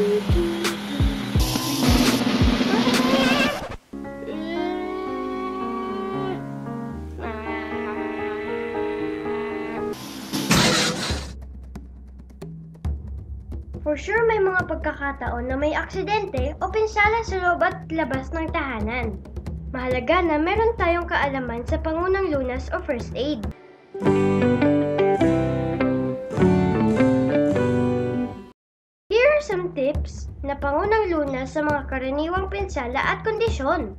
For sure may mga pagkakataon na may aksidente o pinsala sa loob at labas ng tahanan. Mahalaga na meron tayong kaalaman sa pangunang lunas o first aid. Here are some tips na pangunang lunas sa mga karaniwang pinsala at kondisyon.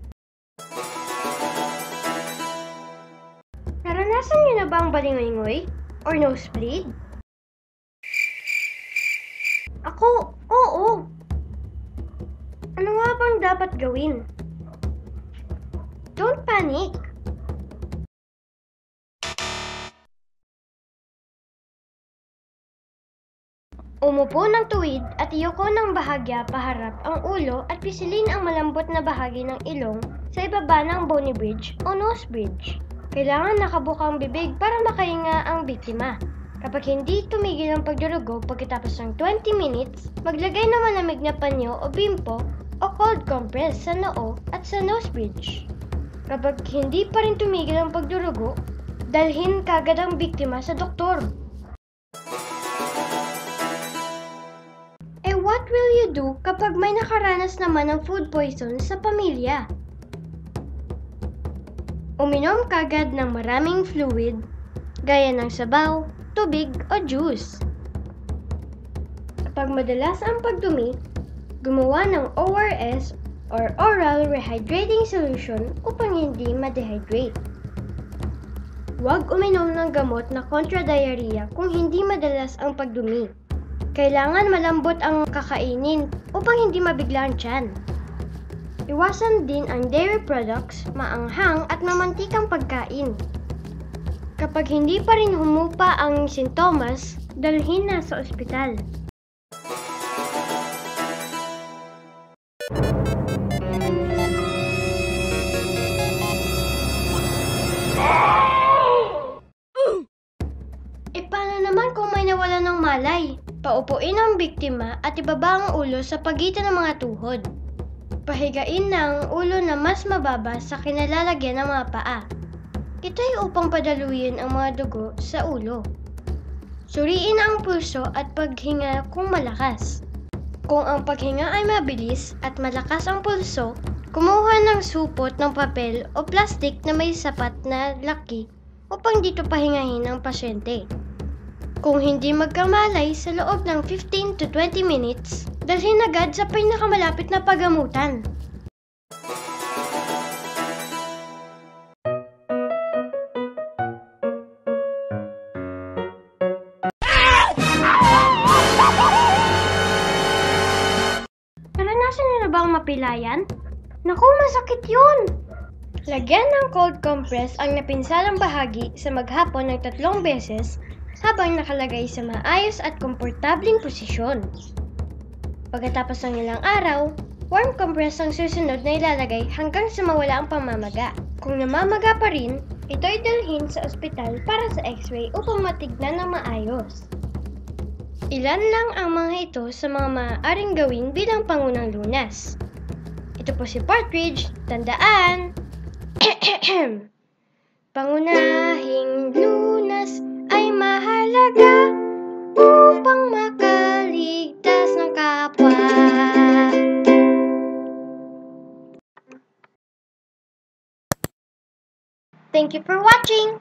Naranasan niyo na ba ang balingoy or nosebleed? Ako, oo. Ano nga bang dapat gawin? Don't panic. Umupo ng tuwid at iyuko ng bahagya paharap ang ulo at pisilin ang malambot na bahagi ng ilong sa ibaba ng bony bridge o nose bridge. Kailangan nakabukang bibig para makahinga ang biktima. Kapag hindi tumigil ang pagdurugo pagkatapos ng 20 minutes, maglagay ng malamig na panyo o bimpo o cold compress sa noo at sa nose bridge. Kapag hindi pa rin tumigil ang pagdurugo, dalhin kagad ang biktima sa doktor. What will you do kapag may nakaranas naman ng food poison sa pamilya? Uminom kagad ng maraming fluid, gaya ng sabaw, tubig o juice. Kapag madalas ang pagdumi, gumawa ng ORS or Oral Rehydrating Solution upang hindi ma-dehydrate. Huwag uminom ng gamot na kontra-diarrhea kung hindi madalas ang pagdumi. Kailangan malambot ang kakainin upang hindi mabigla ang tiyan. Iwasan din ang dairy products, maanghang at mamantikang pagkain. Kapag hindi pa rin humupa ang sintomas, dalhin na sa ospital. Paano naman kung may nawala ng malay? Paupuin ang biktima at ibaba ang ulo sa pagitan ng mga tuhod. Pahigain ng ulo na mas mababa sa kinalalagyan ng mga paa. Ito ay upang padaluyin ang mga dugo sa ulo. Suriin ang pulso at paghinga kung malakas. Kung ang paghinga ay mabilis at malakas ang pulso, kumuha ng supot ng papel o plastik na may sapat na laki upang dito pahingahin ang pasyente. Kung hindi magkamalay sa loob ng 15 to 20 minutes, dalhin agad sa pinakamalapit na pagamutan. Naranasan niyo na bang mapilayan? Naku, masakit yun! Lagyan ng cold compress ang napinsalang bahagi sa maghapon ng 3 beses habang nakalagay sa maayos at komportabling posisyon. Pagkatapos ng ilang araw, warm compress ang susunod na ilalagay hanggang sa mawala ang pamamaga. Kung namamaga pa rin, ito ay dalhin sa ospital para sa x-ray upang matignan ng maayos. Ilan lang ang mga ito sa mga maaaring gawin bilang pangunang lunas. Ito po si Partridge, tandaan! Pangunahing lunas ay mahalaga upang makaligtas ng kapwa. Thank you for watching!